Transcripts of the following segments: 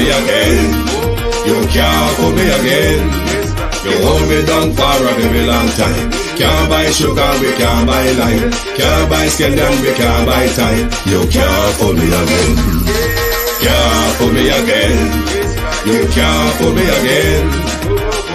me again. You can't fool me again. You hold me down for a very long time. Can't buy sugar, we can't buy lime. Can't buy scandal, we can't buy time. You can't fool me again. Can't fool me again. You can't fool me again.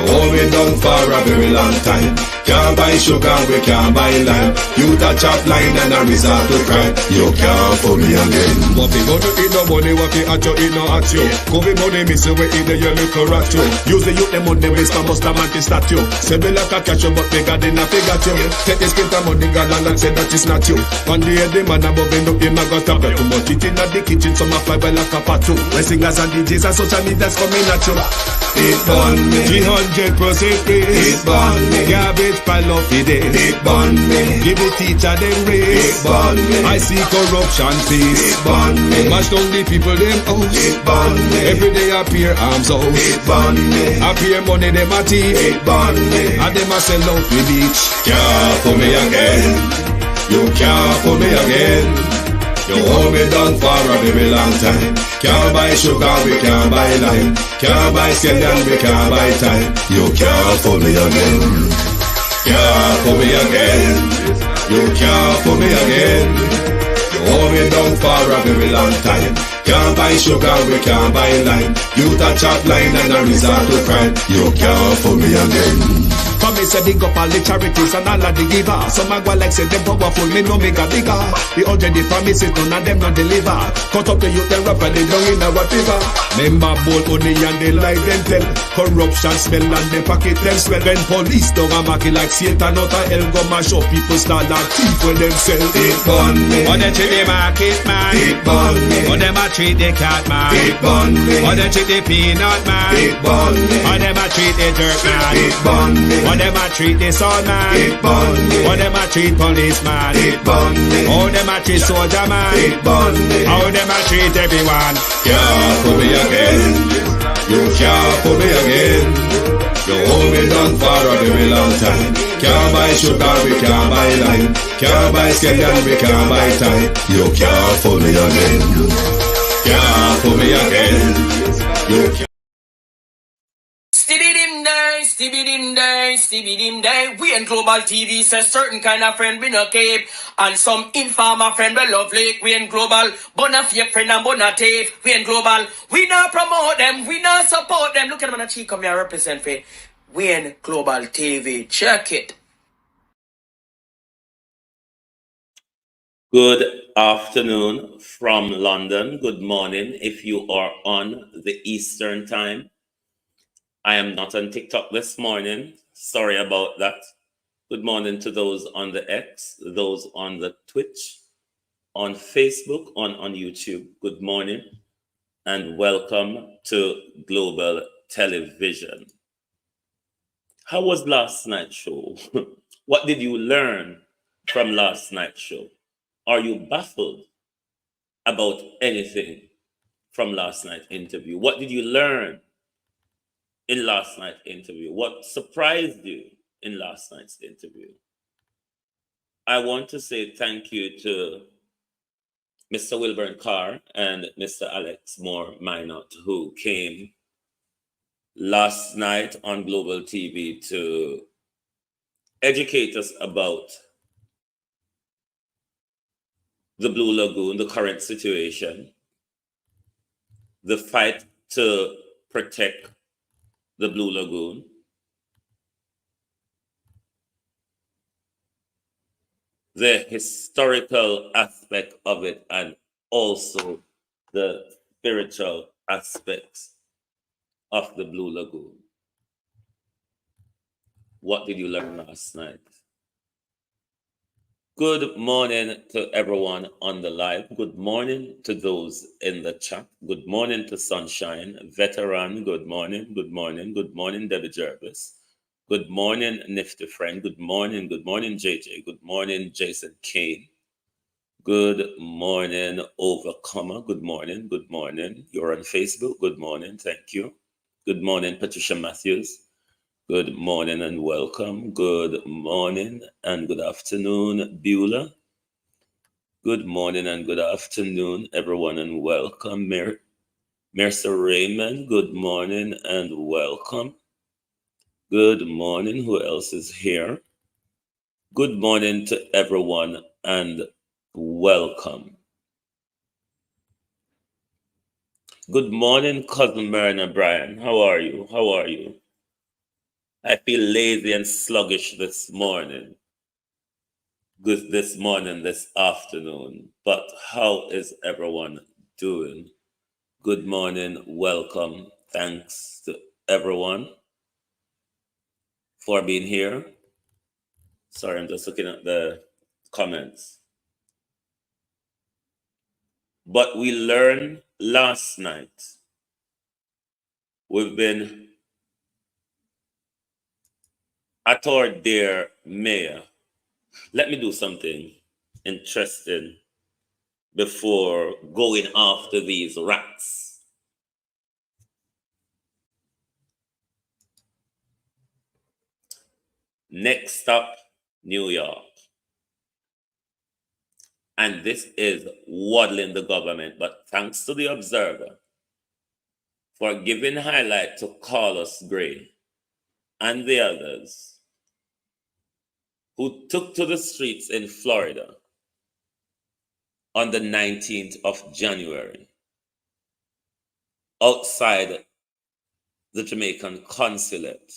Hold me down for a very long time. Can't buy sugar, we can't buy lime. You the chop line and a resort to crime. You can't fool me again. What people do in no money, what they at you, in no at you. Go be money, miss away in the yellow rat you. Use the youth, them on the waste, must have man statue. Say me like a catch you, but they got in a figure you. Take this spit of money, gal and say that is not you. One day the man above end up him, I got a too much it in the kitchen, some fly by like a patu. My singers and DJs and social media's coming at you. It burn me 300% free. It burn me garbage pile of the day. It burn me give the teacher them raise. It burn me I see corruption face. It burn me mash down the people them house. It burn me every day appear arms out. It burn me appear money them a thief. It burn me and them a sell out the beach. Can't fool me again. You can't fool me again. You hold me down for a very long time. Can't buy sugar, we can't buy lime. Can't buy scandal, we can't buy time. You can't fool me again. Can't fool me again. You can't fool me again. You hold me down for a very long time. Can't buy sugar, we can't buy lime. You the chop line and a resort to crime. You can't fool me again. For me say big up all the charities and all of the givers. Some a go like say them powerful, me no make a bigger. The 100 the promises, none of them not deliver. Cut up the youth, they rap and they down in a whatever. Member bold money and they lie them tell. Corruption smell and they pocket them swell. When police don't a market like Satan out of hell, go mash up people start like thief when them sell. It burn me or they treat the market man. It burn me or them a treat the cat man. It burn me or they treat the peanut man. It burn me or them a treat the jerk man. It burn me or them a treat the son man. It burn me or them a treat policeman. It burn me how them a treat soldier man. It burn me how them a treat everyone. Can't fool me again. You can't fool me again. You hold me down for a very long time. Can't buy sugar, we can't buy lime. Can't buy scandal, we can't buy time. You can't fool me again. Can't fool me again. You can't. Stevie dim day. We in Global TV says certain kind of friend we no cape. And some informer friend we love lake. We in Global. Bona fake friend and bona tape. We in Global. We not promote them. We not support them. Look at them on the cheek. Come here represent for. We in Global TV. Check it. Good afternoon from London. Good morning if you are on the Eastern time. I am not on TikTok this morning. Sorry about that. Good morning to those on the X, those on the Twitch, on Facebook, on YouTube. Good morning and welcome to Global Television. How was last night's show? What did you learn from last night's show? Are you baffled about anything from last night's interview? What did you learn in last night's interview? What surprised you in last night's interview? I want to say thank you to Mr. Wilburn Carr and Mr. Alex Moore Minot, who came last night on Global TV to educate us about the Blue Lagoon, the current situation, the fight to protect the Blue Lagoon, the historical aspect of it, and also the spiritual aspects of the Blue Lagoon. What did you learn last night? Good morning to everyone on the live. Good morning to those in the chat. Good morning to Sunshine, Veteran. Good morning, good morning, good morning, Debbie Jervis. Good morning, Nifty Friend. Good morning, JJ. Good morning, Jason Kane. Good morning, Overcomer. Good morning, good morning. You're on Facebook. Good morning, thank you. Good morning, Patricia Matthews. Good morning and welcome. Good morning and good afternoon, Beulah. Good morning and good afternoon, everyone, and welcome, Mary. Mr. Raymond, good morning and welcome. Good morning. Who else is here? Good morning to everyone and welcome. Good morning, cousin Myrna Brian. How are you? How are you? I feel lazy and sluggish this morning. Good this morning, this afternoon. But how is everyone doing? Good morning, welcome. Thanks to everyone for being here. Sorry, I'm just looking at the comments. But we learned last night. We've been at our dear mayor. Let me do something interesting before going after these rats. Next stop, New York. And this is waddling the government, but thanks to the Observer for giving highlight to Carlos Gray and the others who took to the streets in Florida on the 19th of January outside the Jamaican consulate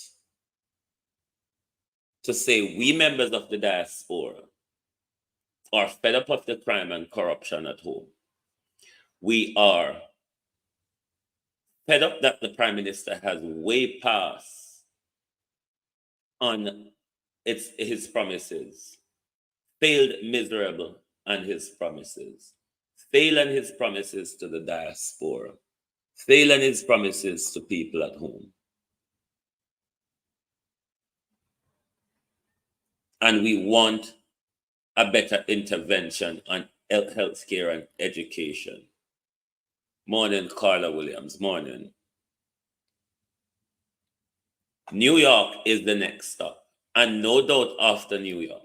to say we members of the diaspora are fed up of the crime and corruption at home. We are fed up that the Prime Minister has way past on his promises, failed miserable on his promises, failed on his promises to the diaspora, failed on his promises to people at home. And we want a better intervention on healthcare and education. Morning, Carla Williams. Morning. New York is the next stop. And no doubt after New York,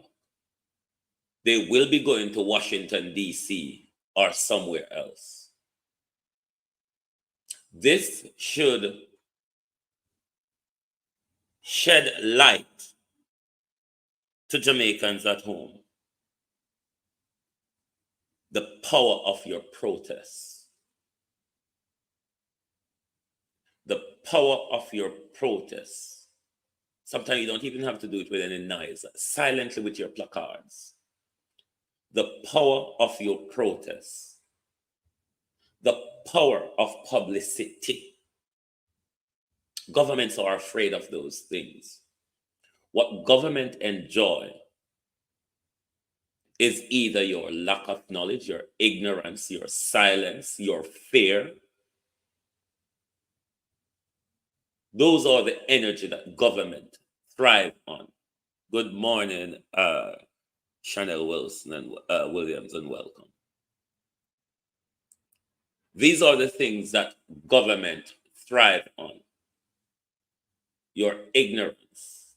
they will be going to Washington, D.C. or somewhere else. This should shed light to Jamaicans at home. The power of your protests. The power of your protests. Sometimes you don't even have to do it with any noise. Silently with your placards. The power of your protests. The power of publicity. Governments are afraid of those things. What government enjoy is either your lack of knowledge, your ignorance, your silence, your fear. Those are the energy that government thrive on. Good morning, Chanel Wilson and Williams, and welcome. These are the things that government thrive on. Your ignorance,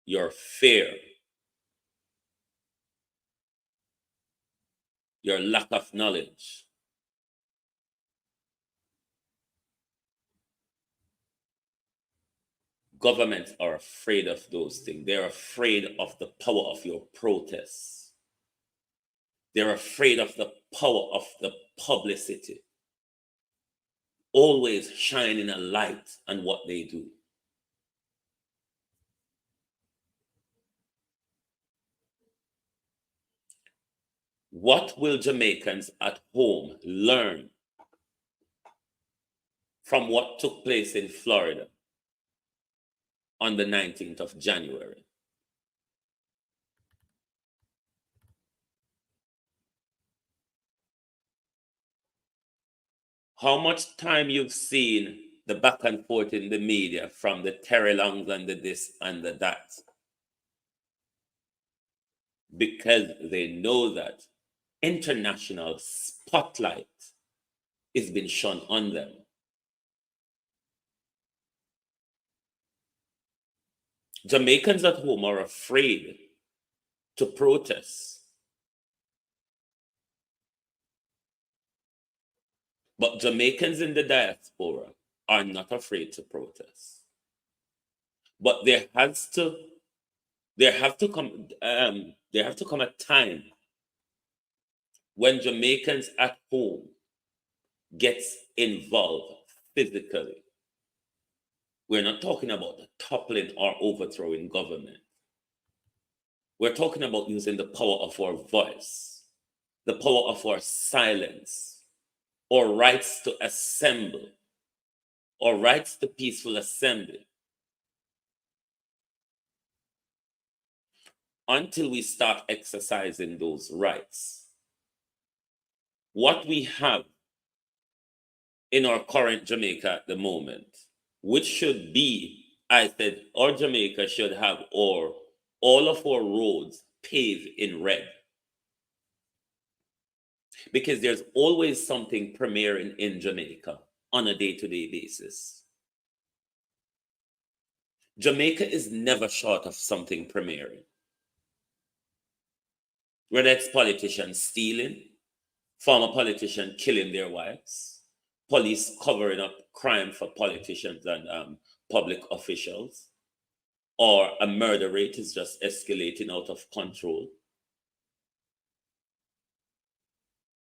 your fear, your lack of knowledge. Governments are afraid of those things. They're afraid of the power of your protests. They're afraid of the power of the publicity. Always shining a light on what they do. What will Jamaicans at home learn from what took place in Florida on the 19th of January? How much time you've seen the back and forth in the media from the Terry Longs and the this and the that? Because they know that international spotlight is being shone on them. Jamaicans at home are afraid to protest. But Jamaicans in the diaspora are not afraid to protest. But there have to come a time when Jamaicans at home gets involved physically. We're not talking about the toppling or overthrowing government. We're talking about using the power of our voice, the power of our silence, our rights to assemble, our rights to peaceful assembly. Until we start exercising those rights, what we have in our current Jamaica at the moment, which should be, I said, our Jamaica should have all of our roads paved in red. Because there's always something premiering in Jamaica on a day-to-day basis. Jamaica is never short of something premiering. Whether it's politicians stealing, former politicians killing their wives, police covering up crime for politicians and public officials, or a murder rate is just escalating out of control.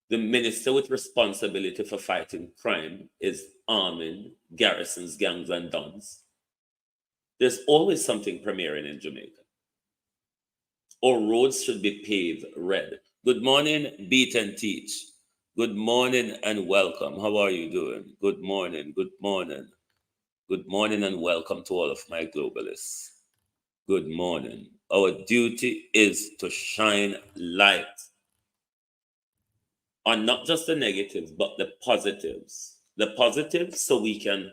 The minister with responsibility for fighting crime is arming garrisons, gangs, and dons. There's always something premiering in Jamaica. Our roads should be paved red. Good morning, Beat and Teach. Good morning and welcome. How are you doing? Good morning, good morning. Good morning and welcome to all of my globalists. Good morning. Our duty is to shine light on not just the negatives, but the positives. The positives so we can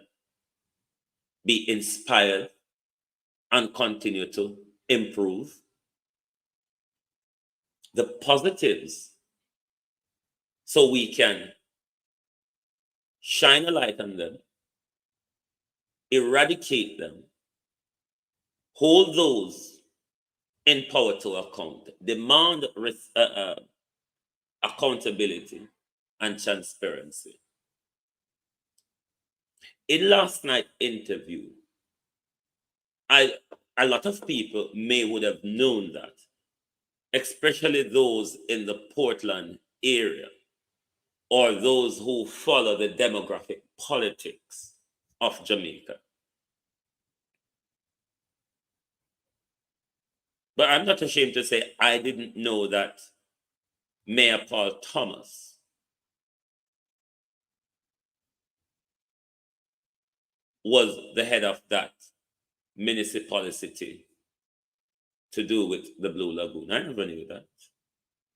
be inspired and continue to improve. The positives so we can shine a light on them, eradicate them, hold those in power to account, demand accountability and transparency. In last night's interview, a lot of people would have known that, especially those in the Portland area or those who follow the demographic politics of Jamaica. But I'm not ashamed to say I didn't know that Mayor Paul Thomas was the head of that municipality to do with the Blue Lagoon. I never knew that.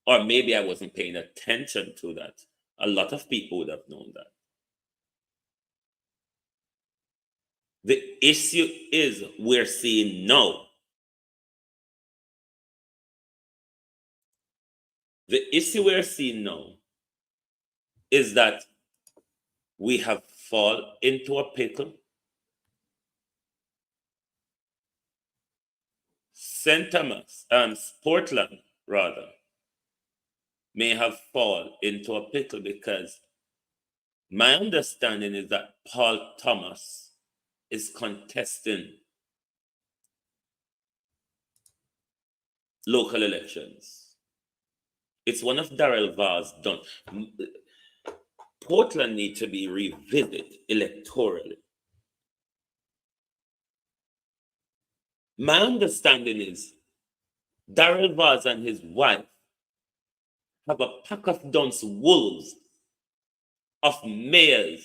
Or maybe I wasn't paying attention to that. A lot of people would have known that. The issue is we're seeing now. The issue we're seeing now is that we have fallen into a pickle. St. Thomas, Portland, rather, may have fallen into a pickle because my understanding is that Paul Thomas is contesting local elections. It's one of Darrell Vaz done. Portland needs to be revisited electorally. My understanding is Darrell Vaz and his wife have a pack of dunce wolves of mayors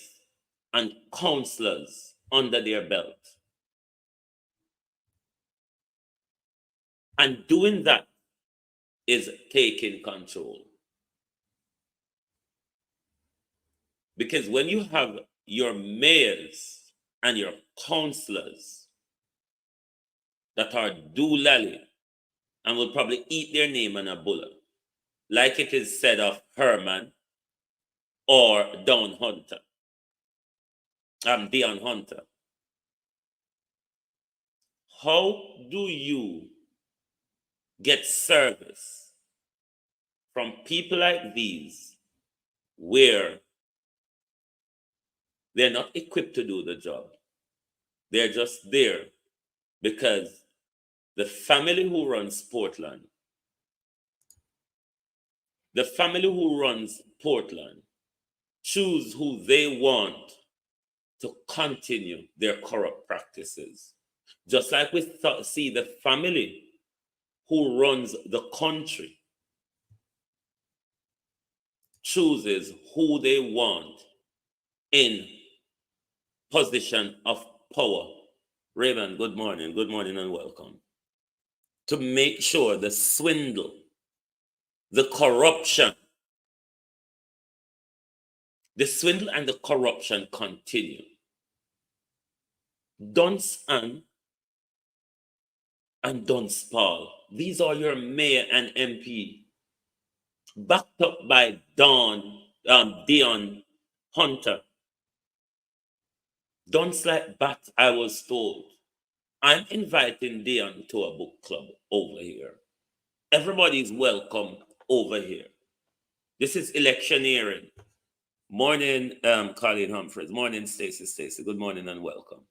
and councillors under their belt. And doing that is taking control. Because when you have your mayors and your councillors that are doolally and will probably eat their name on a bullet, like it is said of Herman or Dion Hunter. How do you get service from people like these where They're not equipped to do the job. They're just there because the family who runs Portland, choose who they want to continue their corrupt practices. Just like we see the family who runs the country chooses who they want in position of power. Raymond, good morning and welcome. To make sure the swindle, the corruption, and the corruption continue. Dunstan and Dunspall, these are your mayor and MP, backed up by Dion Hunter. Don't like bat, I was told. I'm inviting Dion to a book club over here. Everybody's welcome over here. This is electioneering. Morning, Colleen Humphreys. Morning, Stacey. Good morning and welcome.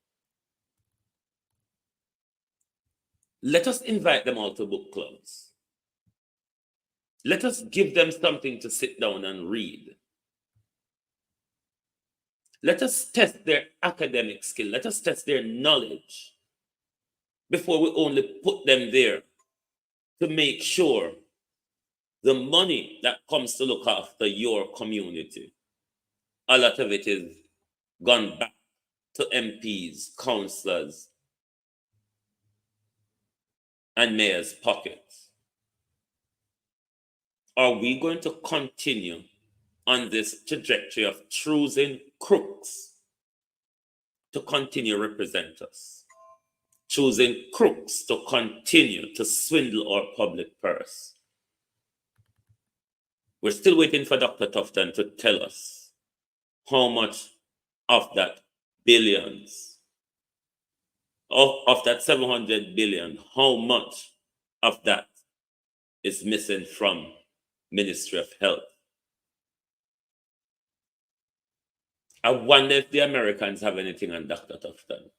Let us invite them all to book clubs. Let us give them something to sit down and read. Let us test their academic skill. Let us test their knowledge before we only put them there to make sure the money that comes to look after your community, a lot of it is gone back to MPs, councillors, and mayors' pockets. Are we going to continue on this trajectory of choosing crooks to continue represent us? Choosing crooks to continue to swindle our public purse? We're still waiting for Dr. Tufton to tell us how much of that billions, of that 700 billion, how much of that is missing from Ministry of Health. I wonder if the Americans have anything on Dr. Tufton.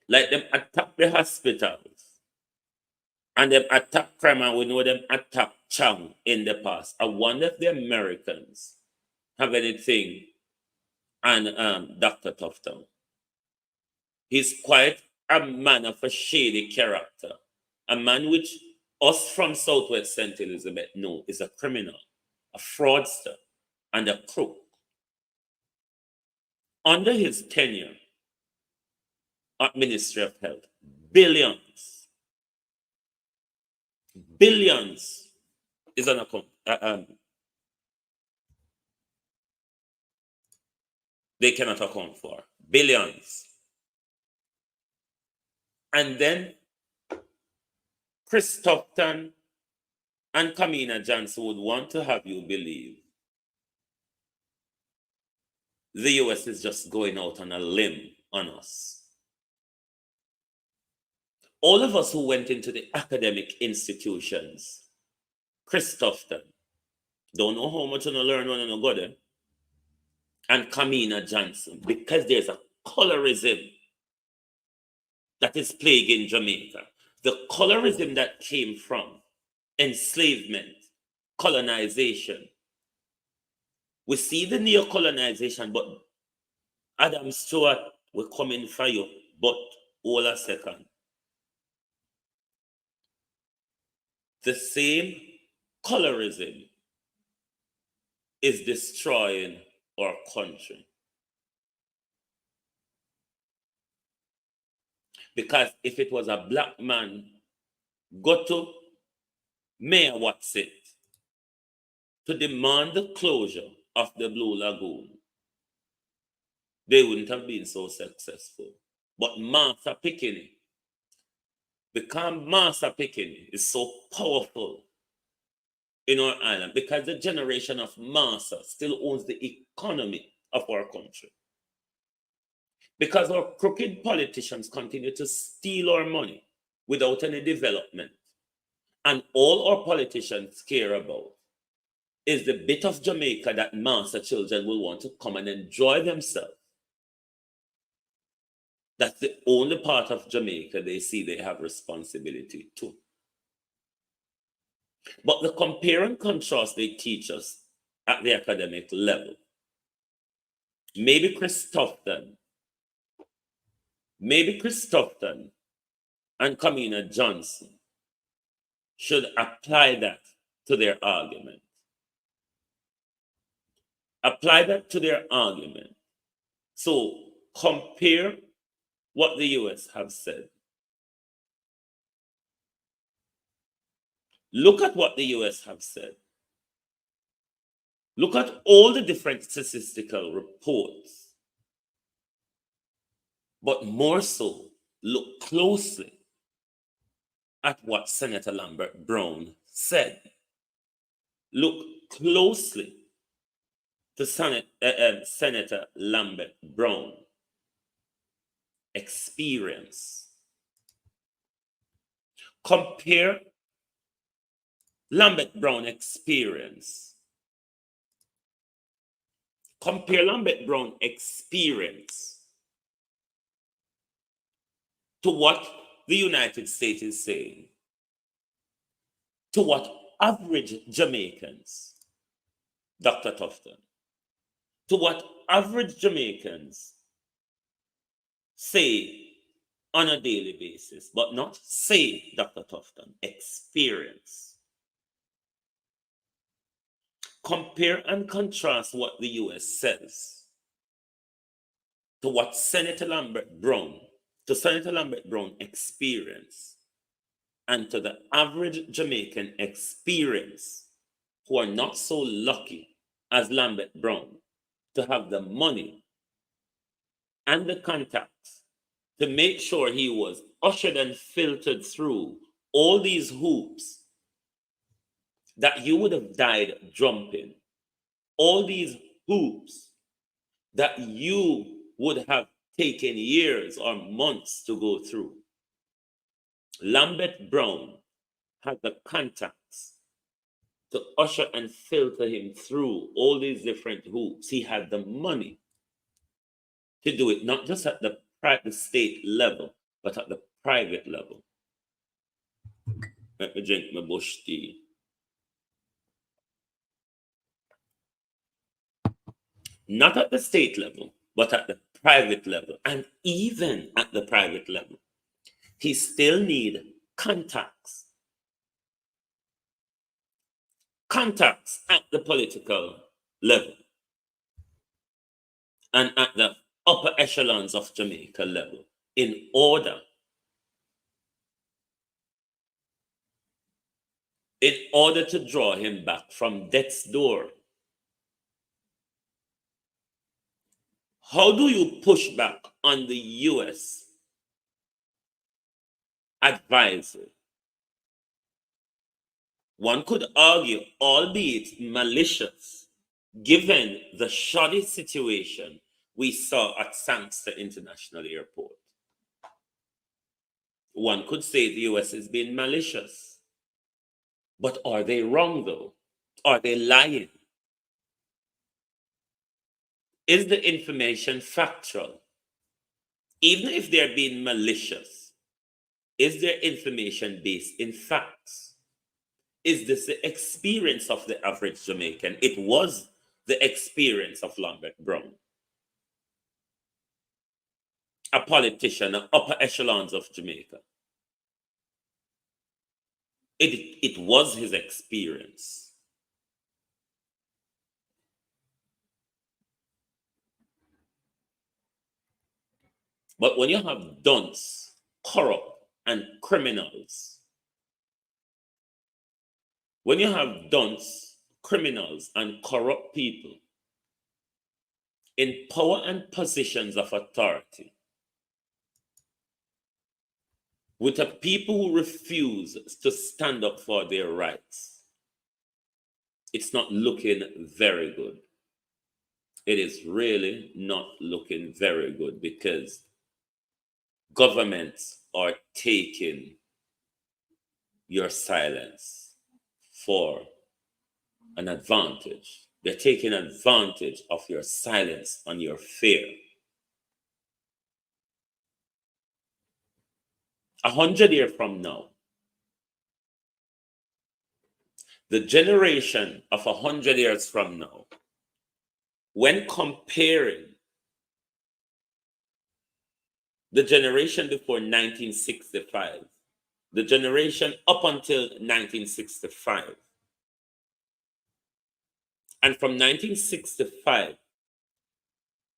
Like them attack the hospitals and them attack crime, and we know them attack Chang in the past. I wonder if the Americans have anything on Dr. Tufton. He's quite a man of a shady character. A man which us from Southwest St. Elizabeth know is a criminal, a fraudster, and a crook. Under his tenure at Ministry of Health, billions is an account. They cannot account for billions. And then Chris Tufton and Kamina Johnson would want to have you believe the US is just going out on a limb on us. All of us who went into the academic institutions, Chris Tufton, don't know how much you learn when you go there, and Kamina Johnson, because there's a colorism that is plaguing Jamaica. The colorism that came from enslavement, colonization. We see the neo-colonization, but Adam Stewart, we're coming for you, but hold a second. The same colorism is destroying our country. Because if it was a black man, go to Mayor Watson to demand the closure of the Blue Lagoon, they wouldn't have been so successful. But Martha Pickney, because Martha Pickney is so powerful in our island, because the generation of Martha still owns the economy of our country. Because our crooked politicians continue to steal our money without any development. And all our politicians care about is the bit of Jamaica that master children will want to come and enjoy themselves. That's the only part of Jamaica they see they have responsibility to. But the compare and contrast they teach us at the academic level, maybe Chris Tufton and Kamina Johnson should apply that to their argument. Apply that to their argument. So compare what the US have said. Look at what the US have said. Look at all the different statistical reports. But more so, look closely at what Senator Lambert Brown said. Look closely to Senator Lambert Brown experience. Compare Lambert Brown experience. Compare Lambert Brown experience to what the United States is saying, to what average Jamaicans, Dr. Tufton, to what average Jamaicans say on a daily basis, but not say, Dr. Tufton, experience. Compare and contrast what the US says to what Senator Lambert Brown experience, and to the average Jamaican experience who are not so lucky as Lambert Brown to have the money and the contacts to make sure he was ushered and filtered through all these hoops that you would have died jumping, all these hoops that you would have taken years or months to go through. Lambert Brown had the contacts to usher and filter him through all these different hoops. He had the money to do it, not just at the state level, but at the private level. Let me drink my bush tea. Not at the state level, but at the private level. And even at the private level, he still needs contacts. Contacts at the political level and at the upper echelons of Jamaica level in order to draw him back from death's door. How do you push back on the US advisory? One could argue, albeit malicious, given the shoddy situation we saw at Sangster International Airport. One could say the US is being malicious. But are they wrong, though? Are they lying? Is the information factual? Even if they're being malicious, is their information based in facts? Is this the experience of the average Jamaican? It was the experience of Lambert Brown, a politician, upper echelons of Jamaica. It was his experience. But when you have dunce, corrupt, and criminals, when you have dunce, criminals, and corrupt people in power and positions of authority, with a people who refuse to stand up for their rights, it's not looking very good. It is really not looking very good, because governments are taking your silence for an advantage. They're taking advantage of your silence and your fear. 100 years from now, the generation of 100 years from now, when comparing the generation before 1965, the generation up until 1965, and from 1965,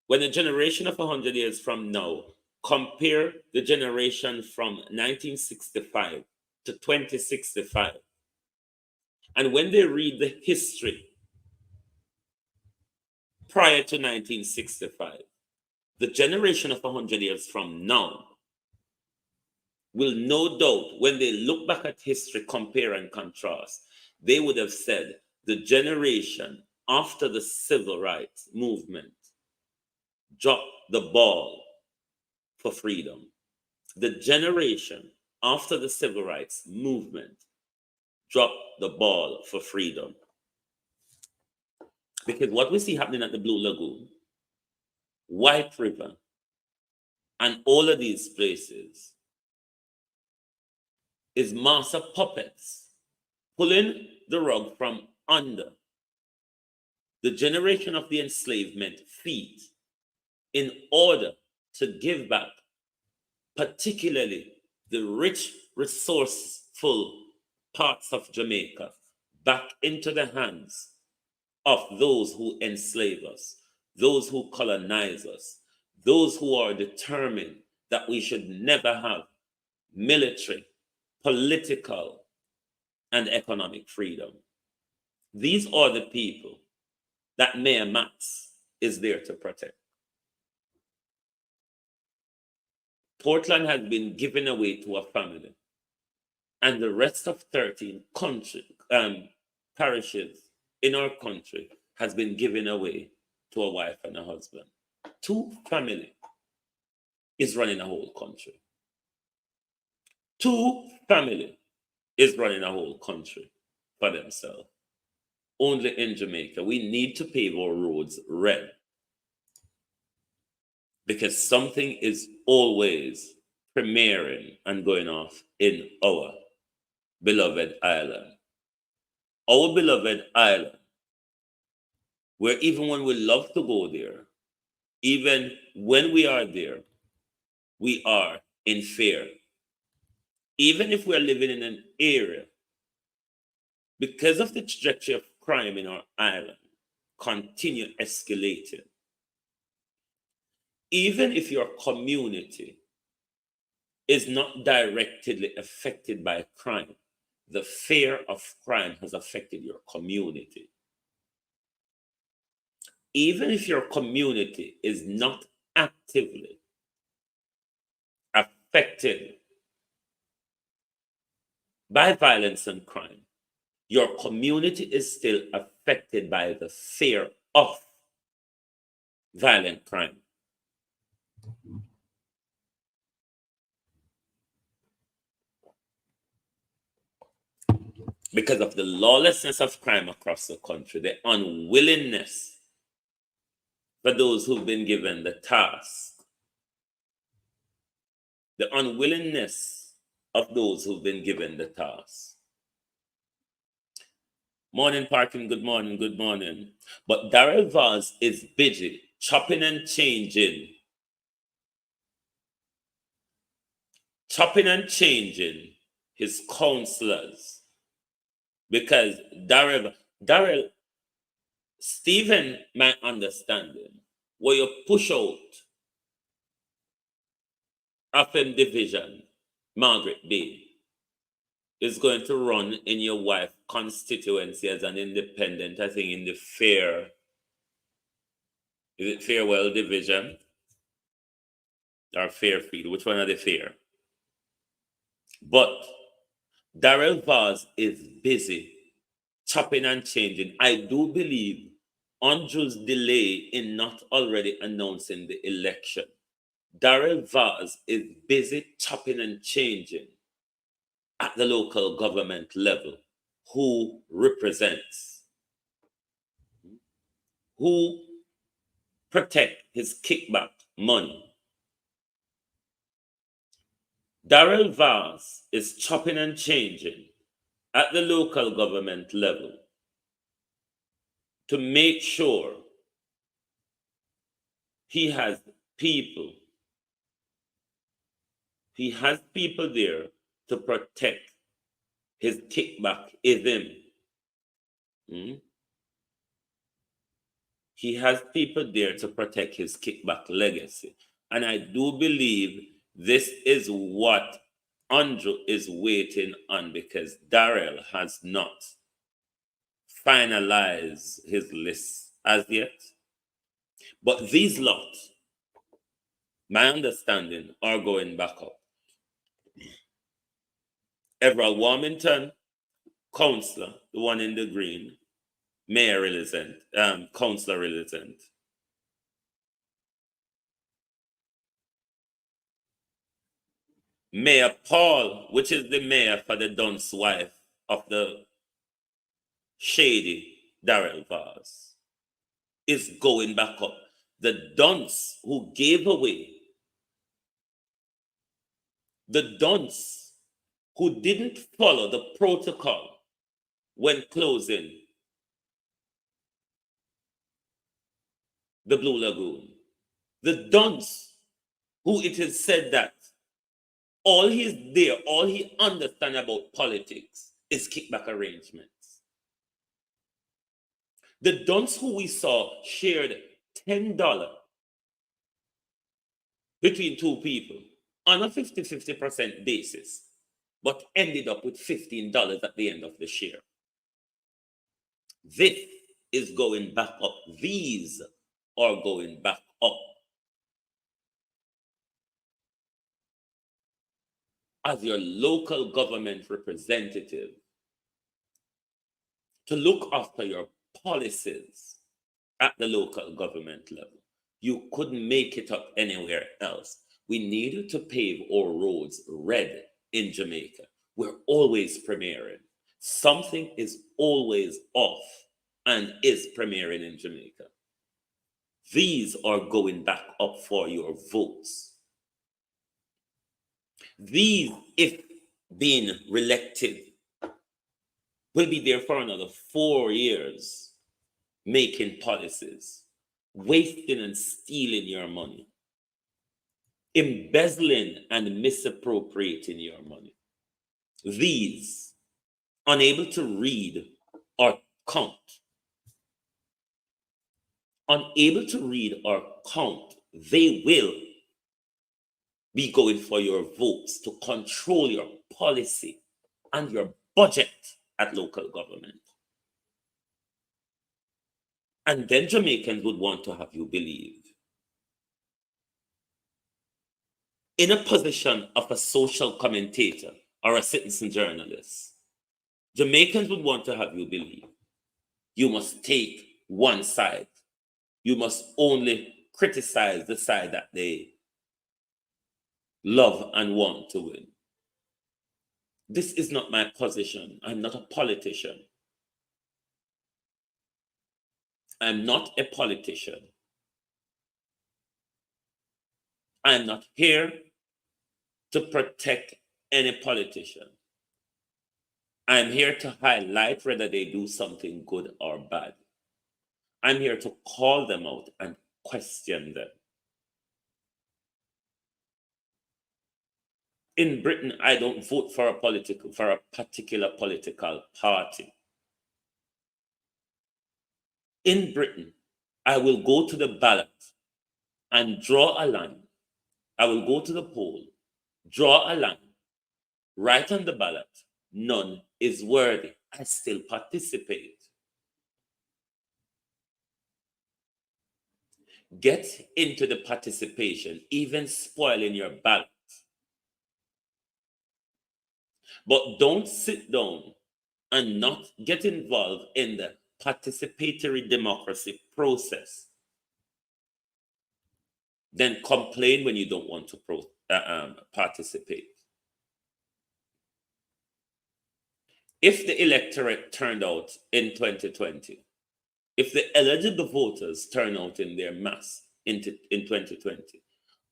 when the generation of 100 years from now, compare the generation from 1965 to 2065, and when they read the history prior to 1965, the generation of 100 years from now will no doubt, when they look back at history, compare and contrast, they would have said the generation after the civil rights movement dropped the ball for freedom. The generation after the civil rights movement dropped the ball for freedom. Because what we see happening at the Blue Lagoon, White River, and all of these places is master puppets pulling the rug from under the generation of the enslavement feet in order to give back, particularly the rich, resourceful parts of Jamaica, back into the hands of those who enslave us, those who colonize us, those who are determined that we should never have military, political, and economic freedom. These are the people that Mayor Max is there to protect. Portland has been given away to a family, and the rest of 13 parishes in our country has been given away to a wife and a husband. 2 family is running a whole country. 2 family is running a whole country for themselves. Only in Jamaica. We need to pave our roads red, because something is always premiering and going off in our beloved island. Our beloved island, where even when we love to go there, even when we are there, we are in fear. Even if we're living in an area, because of the trajectory of crime in our island, continue escalating. Even if your community is not directly affected by crime, the fear of crime has affected your community. Even if your community is not actively affected by violence and crime, your community is still affected by the fear of violent crime. Because of the lawlessness of crime across the country, the unwillingness for those who've been given the task, the unwillingness of those who've been given the task. Morning, Parkin, good morning, good morning. But Darrell Vaz is busy chopping and changing his counselors, because Darrell, Stephen, my understanding, where you push out FM division, Margaret Bay, is going to run in your wife's constituency as an independent, I think in the Fairwell division or Fairfield, which one are they Fair? But Darrell Vaz is busy chopping and changing. I do believe Andrew's delay in not already announcing the election. Darrell Vaz is busy chopping and changing at the local government level who represents who protect his kickback money. Darrell Vaz is chopping and changing at the local government level to make sure he has people there to protect his kickbackism. He has people there to protect his kickback legacy. And I do believe this is what Andrew is waiting on, because Darrell has not finalized his list as yet. But these lots, my understanding, are going back up. Everett Warmington, councillor, the one in the green, mayor Relicent, councillor Relicent. Mayor Paul, which is the mayor for the Dunce wife of the shady Darrell Vaz, is going back up. The Dunce who gave away, the Dunce who didn't follow the protocol when closing the Blue Lagoon, the Dunce who it is said that all he understands about politics is kickback arrangements. The Dunce who we saw shared $10 between two people on a 50-50% basis, but ended up with $15 at the end of the share. This is going back up. These are going back up. As your local government representative, to look after your policies at the local government level. You couldn't make it up anywhere else. We needed to pave our roads red in Jamaica. We're always premiering. Something is always off and is premiering in Jamaica. These are going back up for your votes. These, if being reelected, will be there for another 4 years, making policies, wasting and stealing your money, embezzling and misappropriating your money. These, unable to read or count, they will be going for your votes to control your policy and your budget at local government. And then Jamaicans would want to have you believe, in a position of a social commentator or a citizen journalist, Jamaicans would want to have you believe you must take one side. You must only criticize the side that they love and want to win. This is not my position. I'm not a politician. I'm not a politician. I'm not here to protect any politician. I'm here to highlight whether they do something good or bad. I'm here to call them out and question them. In Britain, I don't vote for a particular political party. In Britain, I will go to the ballot and draw a line. I will go to the poll, draw a line, write on the ballot, none is worthy. I still participate. Get into the participation, even spoiling your ballot. But don't sit down and not get involved in the participatory democracy process. Then complain when you don't want to participate. If the electorate turned out in 2020 if the eligible voters turn out in their mass in 2020,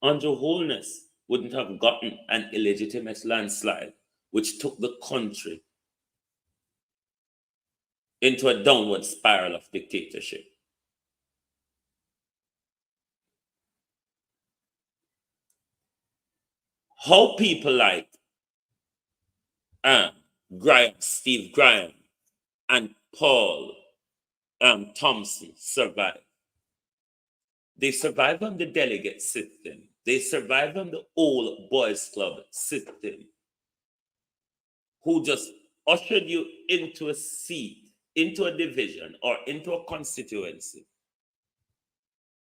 Andrew Holness wouldn't have gotten an illegitimate landslide, which took the country into a downward spiral of dictatorship. How people like Steve Graham and Paul Thompson survived. They survived on the delegate system. They survived on the old boys club system, who just ushered you into a seat, into a division, or into a constituency.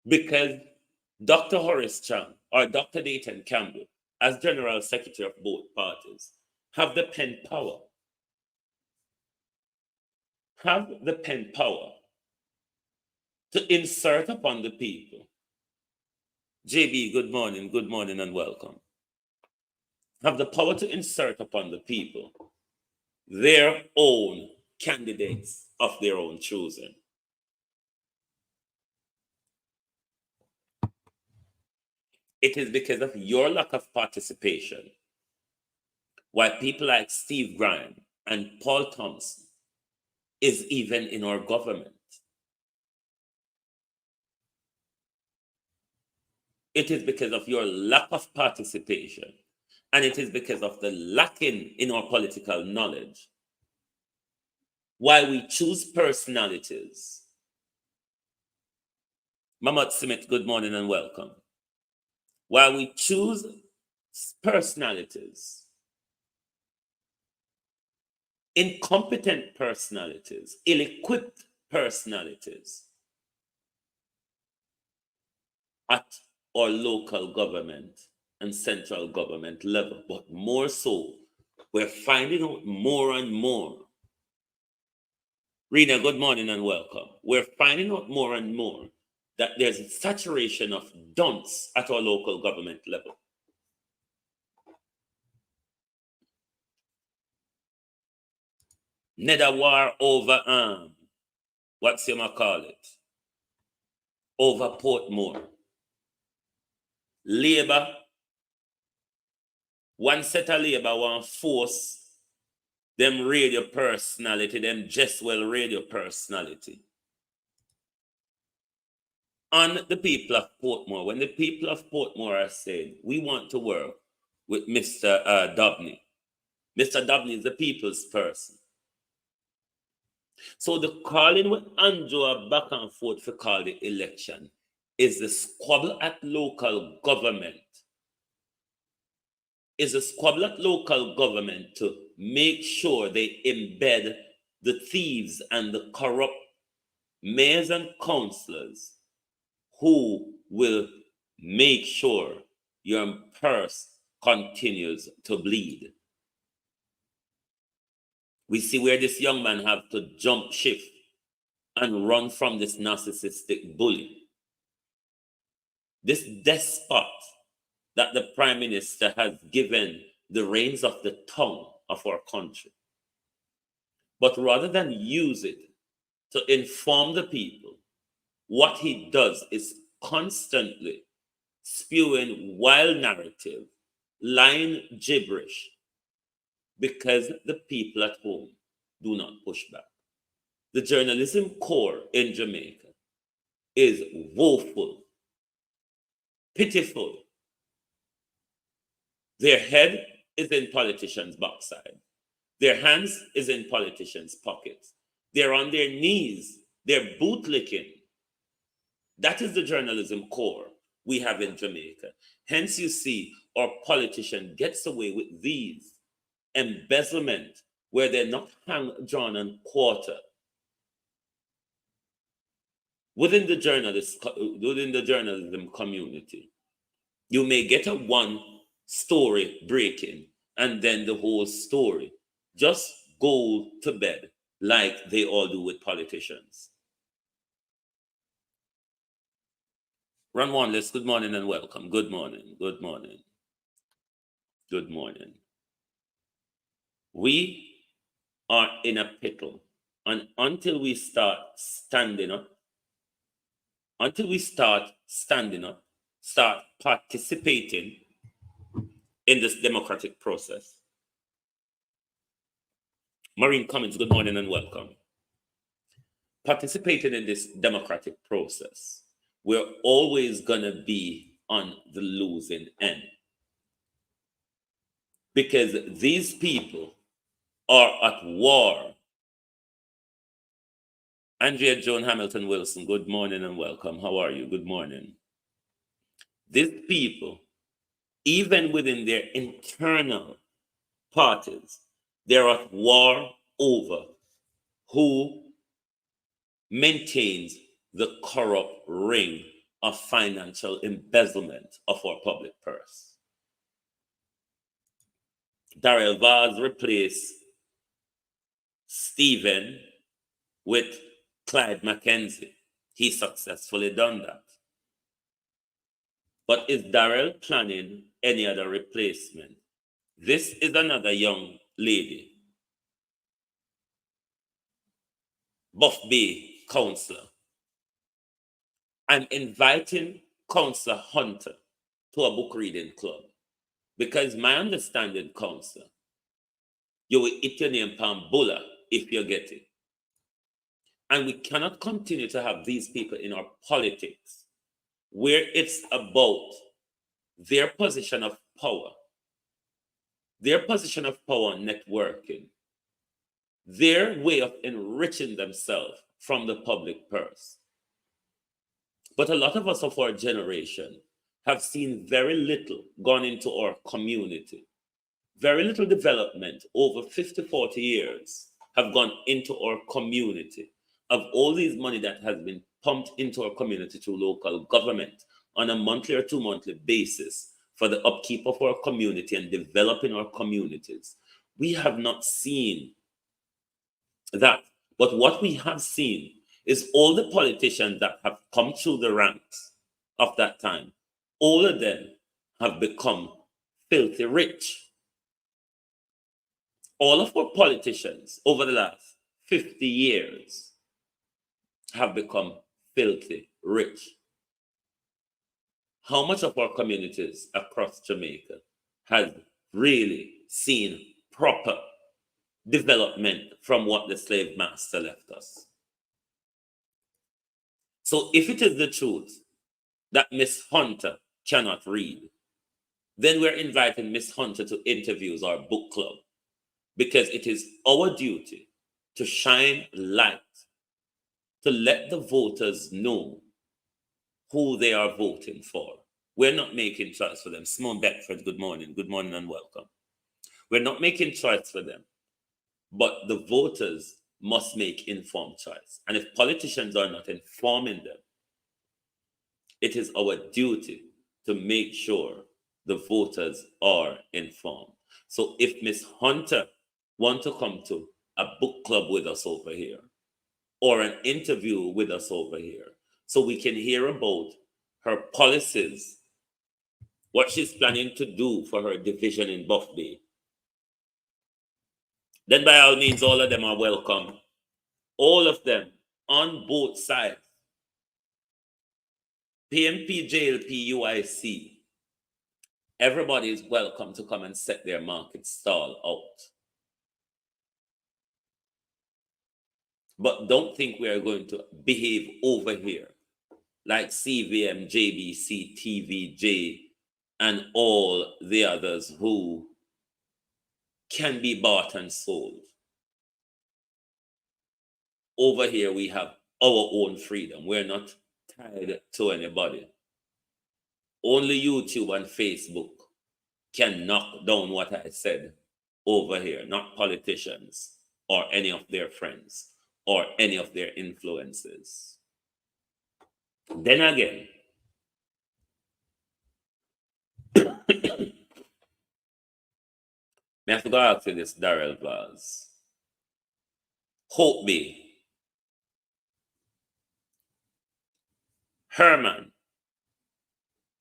Because Dr. Horace Chang or Dr. Dayton Campbell, as General Secretary of both parties, have the pen power. Have the pen power to insert upon the people. JB, good morning and welcome. Have the power to insert upon the people their own candidates of their own choosing. It is because of your lack of participation why people like Steve Graham and Paul Thompson is even in our government. It is because of your lack of participation, and it is because of the lacking in our political knowledge why we choose personalities. Mahmoud Smith, good morning and welcome. Why we choose personalities, incompetent personalities, ill-equipped personalities at our local government and central government level. But more so, we're finding out more and more. Rena, good morning and welcome. We're finding out more and more that there's a saturation of dunce at our local government level. Nether war over what's you ma call it? Over Portmore. Labour, one set of Labour want force them radio personality, them Jesswell radio personality on the people of Portmore. When the people of Portmore are saying, we want to work with Mr. Dobney. Mr. Dobney is the people's person. So the calling with Andrew back and forth for call the election is the squabble at local government. Is a squabble at local government to make sure they embed the thieves and the corrupt mayors and councillors who will make sure your purse continues to bleed. We see where this young man have to jump ship and run from this narcissistic bully. This despot that the Prime Minister has given the reins of the tongue of our country. But rather than use it to inform the people, what he does is constantly spewing wild narrative, lying gibberish, because the people at home do not push back. The journalism corps in Jamaica is woeful, pitiful. Their head is in politicians' backside. Their hands is in politicians' pockets. They're on their knees. They're bootlicking. That is the journalism corps we have in Jamaica. Hence, you see our politician gets away with these embezzlement where they're not hang, drawn, and quarter. Within the journalism community, you may get a one story breaking and then the whole story just go to bed like they all do with politicians. Run one list, good morning and welcome. Good morning, good morning, good morning. We are in a pickle And until we start standing up, start participating in this democratic process. Maureen Cummins, good morning and welcome. Participating in this democratic process, we're always going to be on the losing end. Because these people are at war. Andrea Joan Hamilton Wilson, good morning and welcome. How are you? Good morning. These people, even within their internal parties, they're at war over who maintains the corrupt ring of financial embezzlement of our public purse. Darrell Vaz replaced Stephen with Clyde McKenzie. He successfully done that. But is Darrell planning any other replacement? This is another young lady, Buff Bay councillor. I'm inviting Councillor Hunter to a book reading club because my understanding, councillor, you will eat your name Pambula if you get it. And we cannot continue to have these people in our politics where it's about their position of power, networking, their way of enriching themselves from the public purse. But a lot of us of our generation have seen very little gone into our community. Very little development over 50, 40 years have gone into our community of all these money that has been pumped into our community through local government on a monthly or 2 monthly basis for the upkeep of our community and developing our communities. We have not seen that. But what we have seen is all the politicians that have come through the ranks of that time, all of them have become filthy rich. All of our politicians over the last 50 years have become filthy rich. How much of our communities across Jamaica has really seen proper development from what the slave master left us? So if it is the truth that Miss Hunter cannot read, then we're inviting Miss Hunter to interviews or book club, because it is our duty to shine light, to let the voters know who they are voting for. We're not making choice for them. Simone Beckford, good morning and welcome. We're not making choice for them, but the voters must make informed choice. And if politicians are not informing them, it is our duty to make sure the voters are informed. So if Miss Hunter wants to come to a book club with us over here, or an interview with us over here, so we can hear about her policies, what she's planning to do for her division in Buff Bay, then by all means, all of them are welcome. All of them on both sides. PMP, JLP, UIC, everybody is welcome to come and set their market stall out. But don't think we are going to behave over here like CVM, JBC, TVJ, and all the others who can be bought and sold. Over here, we have our own freedom. We're not tied to anybody. Only YouTube and Facebook can knock down what I said over here, not politicians or any of their friends or any of their influences. Then again, I have to go out to this Darrell Vaz. Hope Bay, Herman,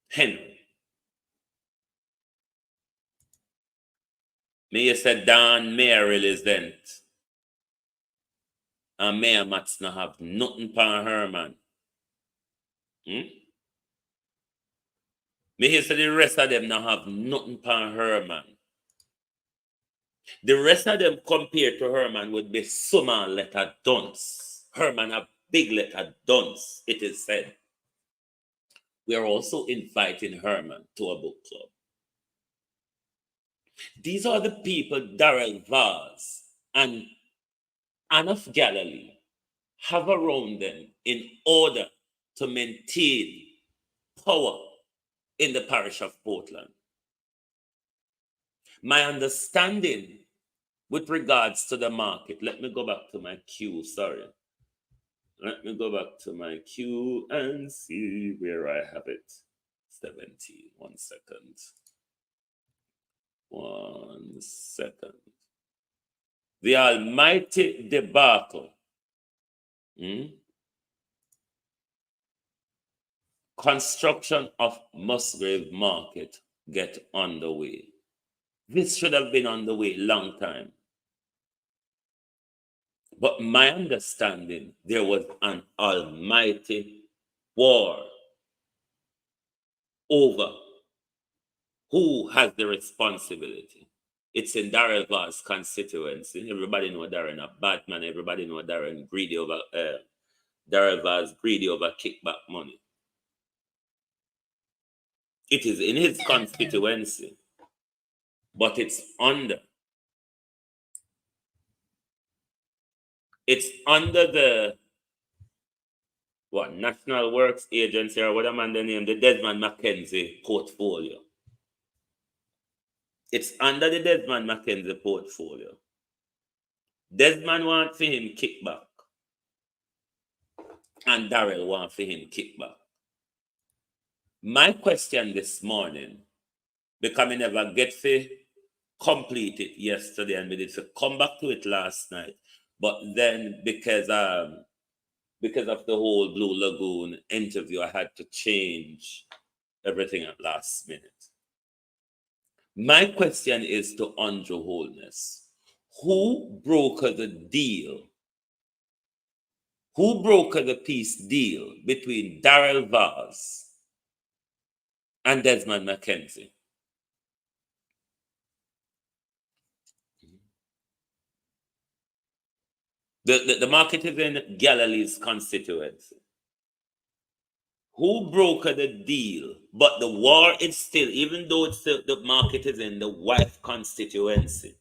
Henry. May you say Dan Merrill isn't. And Mayor Mats not have nothing pan Herman. Me hear say the rest of them not have nothing pan Herman. The rest of them compared to Herman would be small letter dunce. Herman have big letter dunce, it is said. We are also inviting Herman to a book club. These are the people Darrell Vaz and Anna of Galilee have around them in order to maintain power in the parish of Portland. My understanding with regards to the market, let me go back to my queue, sorry. Let me go back to my queue and see where I have it. 17, 1 second. 1 second. The almighty debacle. Construction of Musgrave Market get underway. This should have been underway long time. But my understanding, there was an almighty war over who has the responsibility. It's in Darrell Vaz constituency. Everybody know Darren a bad man. Everybody know Darren greedy over Darrell Vaz greedy over kickback money. It is in his constituency, but it's under the National Works Agency or what am I the name? The Desmond McKenzie portfolio. It's under the Desmond McKenzie portfolio. Desmond wants for him kickback. And Darrell wants for him kickback. My question this morning, because I never get to complete it yesterday and we did to come back to it last night, but then because of the whole Blue Lagoon interview, I had to change everything at last minute. My question is to Andrew Holness. Who brokered the deal? Who brokered the peace deal between Darrell Vaz and Desmond McKenzie? The market is in Galilee's constituency. Who brokered the deal? But the war is still, even though it's still, the market is in the wife constituency.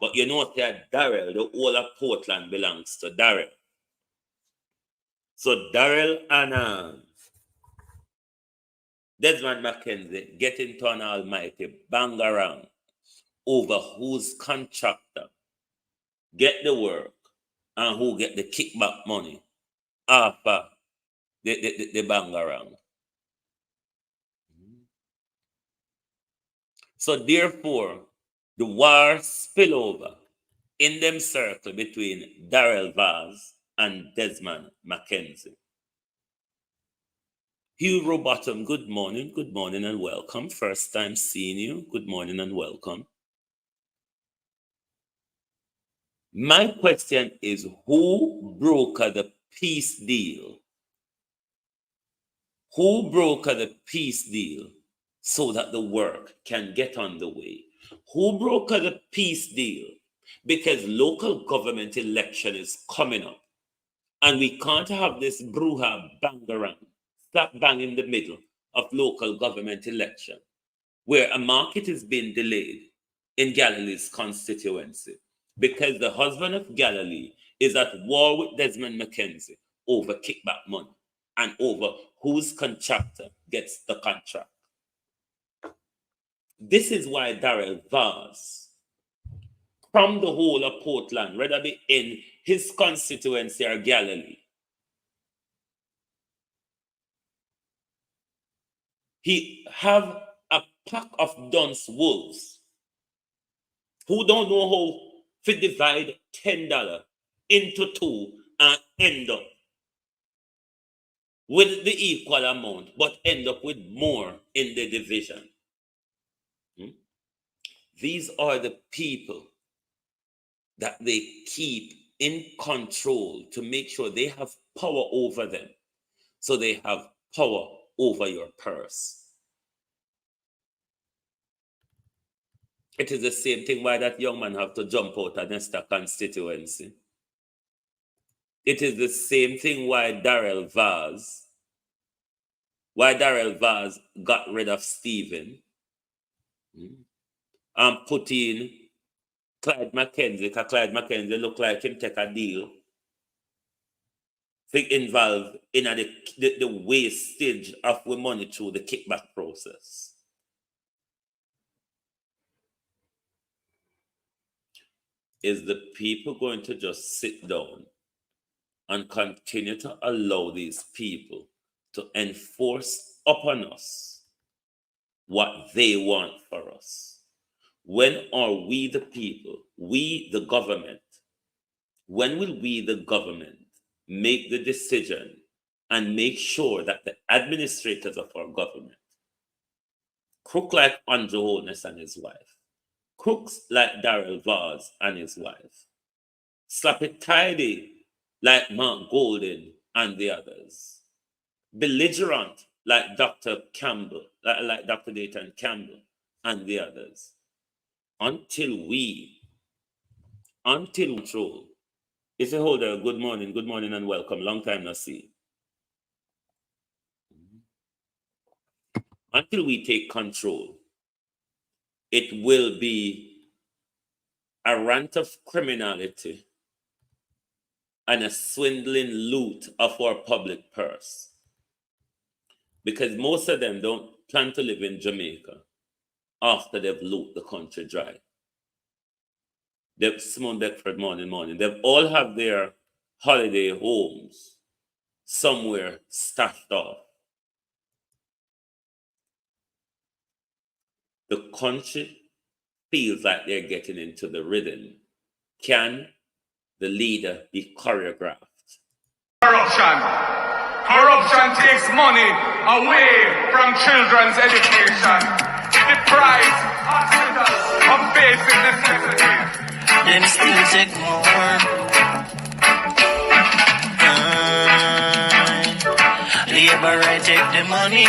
But you know that Darrell, the whole of Portland belongs to Darrell. So Darrell and Desmond McKenzie get into an almighty bang around over whose contractor get the work and who get the kickback money after the bang around. So therefore, the war spill over in them circle between Darrell Vaz and Desmond McKenzie. Hugh Robottom, good morning and welcome. First time seeing you, good morning and welcome. My question is, who brokered the peace deal? Who brokered the peace deal so that the work can get underway? Who brokered the peace deal? Because local government election is coming up. And we can't have this brouhaha bang around, slap bang in the middle of local government election, where a market is being delayed in Galilee's constituency because the husband of Galilee is at war with Desmond McKenzie over kickback money and over whose contractor gets the contract. This is why Darrell Vaz, from the whole of Portland, whether be in his constituency or Galilee, he have a pack of dunce wolves who don't know how to divide $10 into two and end up with the equal amount, but end up with more in the division. These are the people that they keep in control to make sure they have power over them. So they have power over your purse. It is the same thing why that young man have to jump out of Nesta constituency. It is the same thing why Darrell Vaz got rid of Stephen and put in Clyde McKenzie, because Clyde McKenzie look like him take a deal. Think involved in the wastage of the money through the kickback process. Is the people going to just sit down and continue to allow these people to enforce upon us what they want for us? When are we the people, we the government, when will we the government make the decision and make sure that the administrators of our government, crook like Andrew Holness and his wife, crooks like Darrell Vaz and his wife, slap it tidy like Mark Golden and the others, belligerent like Dr. Campbell, like Dr. Dayton Campbell and the others, until control. It's a holder. Good morning and welcome. Long time no see. Until we take control, it will be a rant of criminality and a swindling loot of our public purse. Because most of them don't plan to live in Jamaica after they've looted the country dry. They've Simone Beckford morning. They've all have their holiday homes somewhere stashed off. The country feels like they're getting into the rhythm. Can the leader be choreographed? Corruption takes money away from children's education. It deprives hospitals of basic necessities. Them still take more. Labor right take the money.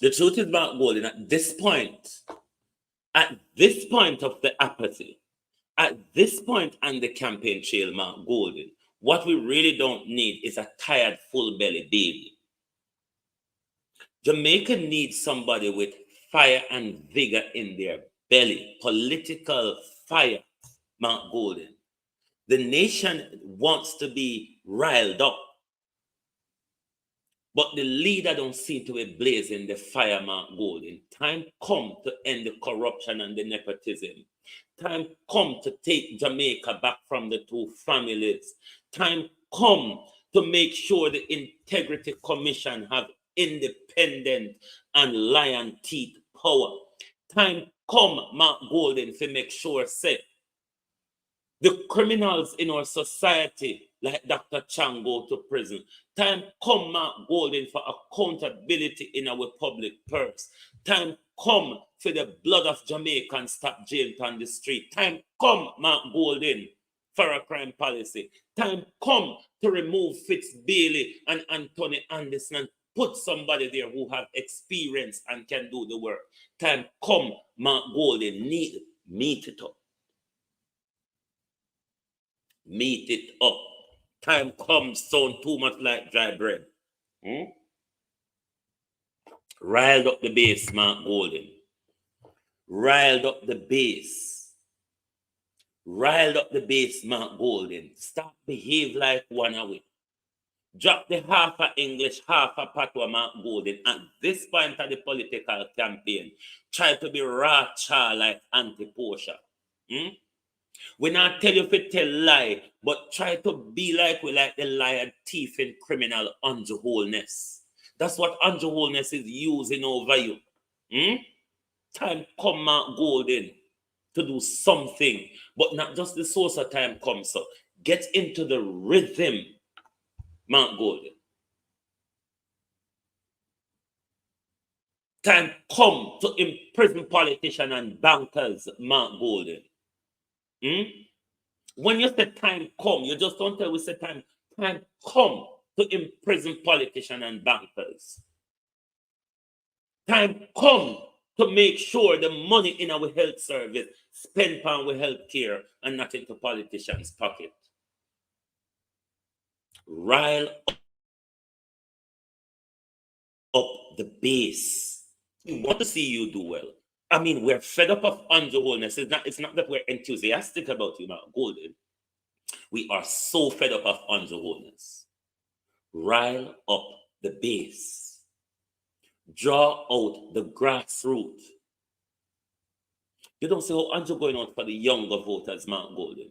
The truth is, Mark Golden, at this point of the apathy, at this point on the campaign trail, Mark Golden, what we really don't need is a tired, full-belly baby. Jamaica needs somebody with fire and vigor in their belly, political fire, Mark Golden. The nation wants to be riled up, but the leader don't seem to be blazing the fire, Mark Golden. Time come to end the corruption and the nepotism. Time come to take Jamaica back from the two families. Time come to make sure the Integrity Commission have independent and lion teeth power. Time come, Mark Golden, to make sure, say, the criminals in our society, like Dr. Chang, go to prison. Time come, Mark Golden, for accountability in our public purse. Time come for the blood of Jamaicans stop jailed on the street. Time come, Mark Golden, for a crime policy. Time come to remove Fitz Bailey and Anthony Anderson and put somebody there who have experience and can do the work. Time come, Mark Golden, need meet it up. Meet it up. Time comes, sound too much like dry bread. Riled up the base, Mark Golden. Riled up the base. Riled up the base, Mark Golden. Stop behave like one away. Drop the half of English, half of patois, Mark Golden. At this point of the political campaign, try to be raw like anti-Portia. We not tell you if it tell lie, but try to be like we like the liar, thief, and criminal unwholeness. That's what unwholeness is using over you. Time come, Mark Golden, to do something, but not just the source of time comes. So get into the rhythm, Mark Golden. Time come to imprison politicians and bankers, Mark Golden. When you say time come, you just don't tell we say time come to imprison politicians and bankers. Time come to make sure the money in our health service spent on our health care and not into politicians' pocket. Rile up the base. We want to see you do well. I mean, we're fed up of unwholeness. It's not that we're enthusiastic about you, Mark Golden. We are so fed up of unwholeness. Rile up the base. Draw out the grassroots. You don't see how Andrew going out for the younger voters, Mark Golden.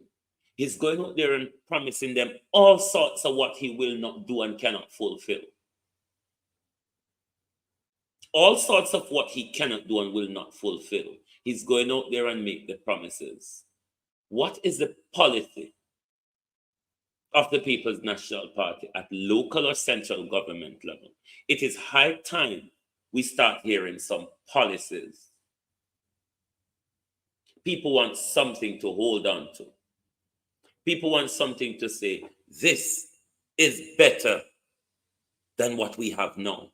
He's going out there and promising them all sorts of what he will not do and cannot fulfill. All sorts of what he cannot do and will not fulfill. He's going out there and make the promises. What is the policy of the People's National Party at local or central government level? It is high time we start hearing some policies. People want something to hold on to. People want something to say, this is better than what we have now.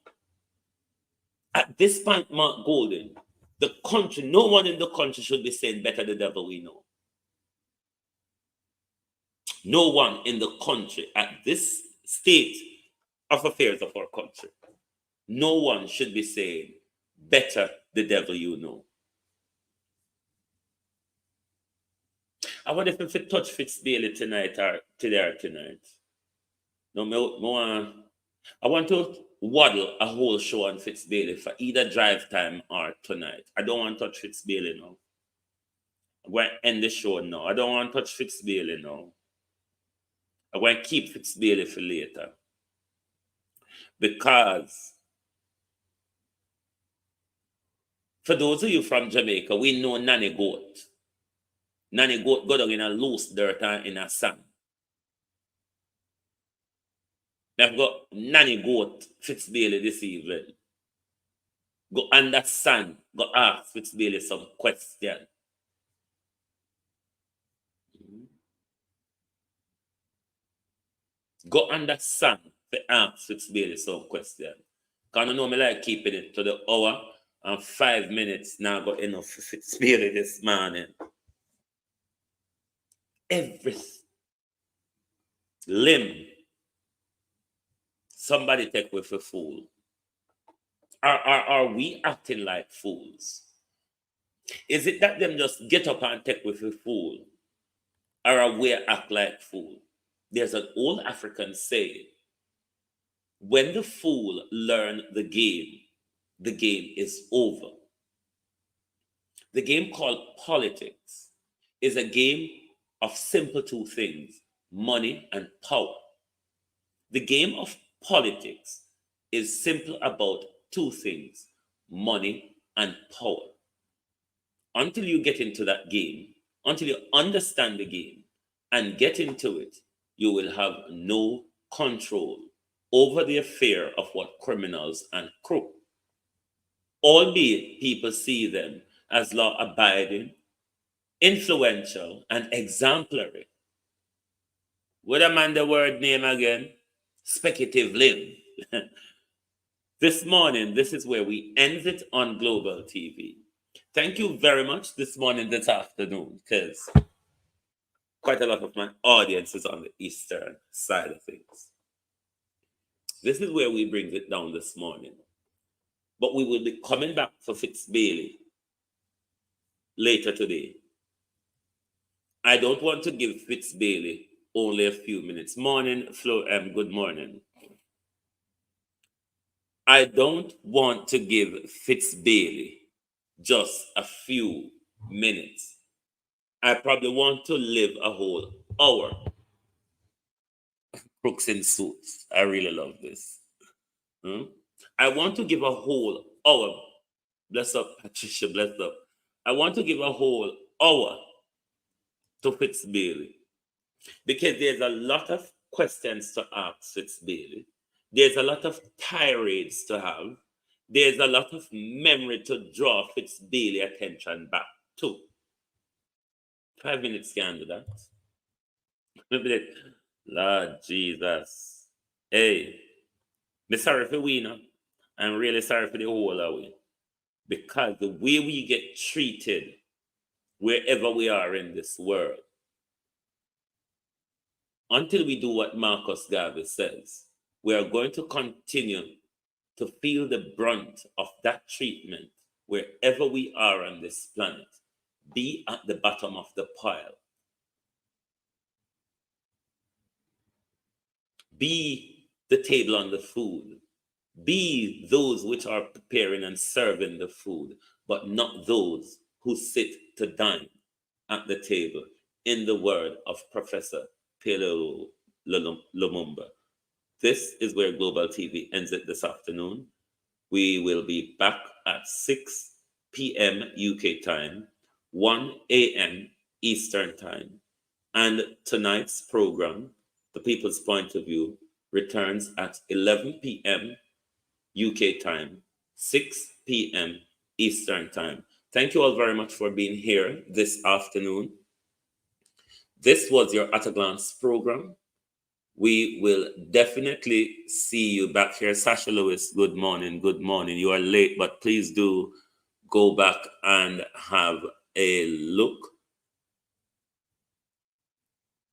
At this point, Mark Golden, the country, no one in the country should be saying better the devil we know. No one in the country at this state of affairs of our country, no one should be saying better the devil you know. I wonder if we touch Fitzbailey tonight or today or tonight. No, I want to waddle a whole show on Fitzbailey for either drive time or tonight. I don't want to touch Fitzbailey now. I'm going to end the show now. I don't want to touch Fitzbailey now. I'm going to keep Fitzbailey for later. Because for those of you from Jamaica, we know Nanny Goat. Nanny Goat go down in a loose dirt and in a sand. I've got Nanny Goat Fitzbailey this evening. Go understand, go ask Fitzbailey some question. Go understand to ask Fitzbailey some question. Because I know me like keeping it to the hour and 5 minutes now got enough for Fitzbailey this morning. Every limb somebody take with a fool. Are we acting like fools? Is it that them just get up and take with a fool? Or are we act like fool? There's an old African saying, when the fool learn the game is over. The game called politics is a game of simple two things, money and power. The game of politics is simple about two things, money and power. Until you get into that game, until you understand the game and get into it, you will have no control over the affair of what criminals and crook. Albeit people see them as law-abiding, influential, and exemplary. What am I the word name again? Speculative limb. This morning, this is where we end it on Global TV. Thank you very much this morning, this afternoon, because quite a lot of my audience is on the eastern side of things. This is where we bring it down this morning. But we will be coming back for Fitzbailey later today. I don't want to give Fitzbailey only a few minutes. Morning, Flo, good morning. I don't want to give Fitzbailey just a few minutes. I probably want to live a whole hour. Crooks in suits. I really love this. I want to give a whole hour. Bless up, Patricia, bless up. I want to give a whole hour to Fitzbailey because there's a lot of questions to ask Fitzbailey. There's a lot of tirades to have. There's a lot of memory to draw Fitzbailey attention back to. 5 minutes can do that. Lord Jesus. Hey, I'm sorry for we now. I'm really sorry for the whole of we. Because the way we get treated wherever we are in this world, until we do what Marcus Garvey says, we are going to continue to feel the brunt of that treatment wherever we are on this planet. Be at the bottom of the pile. Be the table on the food. Be those which are preparing and serving the food, but not those who sit to dine at the table, in the word of Professor Pelo Lumumba. This is where Global TV ends it this afternoon. We will be back at 6 p.m. UK time, 1 a.m. Eastern time. And tonight's program, The People's Point of View, returns at 11 p.m. UK time, 6 p.m. Eastern time. Thank you all very much for being here this afternoon. This was your At a Glance program. We will definitely see you back here. Sasha Lewis, good morning. Good morning. You are late, but please do go back and have a look.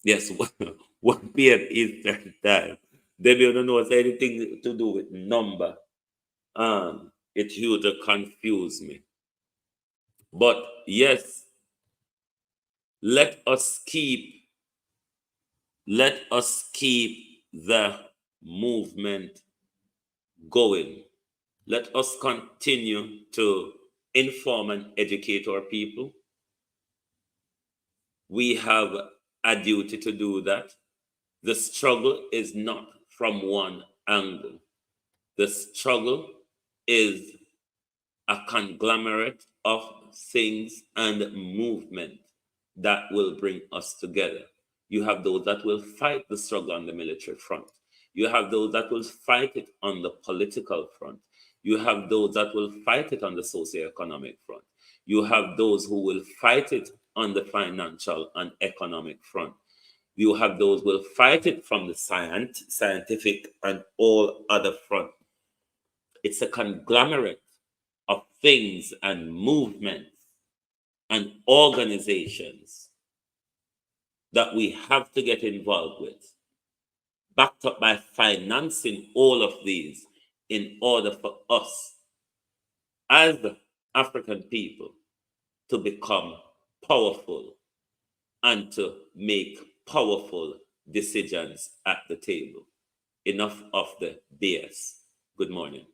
Yes, 1 p.m. Eastern time. Debbie, you don't know it's anything to do with number. It used to confuse me. But yes, let us keep the movement going. Let us continue to inform and educate our people. We have a duty to do that. The struggle is not from one angle. The struggle is a conglomerate of things and movement that will bring us together. You have those that will fight the struggle on the military front. You have those that will fight it on the political front. You have those that will fight it on the socioeconomic front. You have those who will fight it on the financial and economic front. You have those who will fight it from the scientific and all other front. It's a conglomerate of things and movements and organizations that we have to get involved with, backed up by financing all of these in order for us as the African people to become powerful and to make powerful decisions at the table. Enough of the BS. Good morning.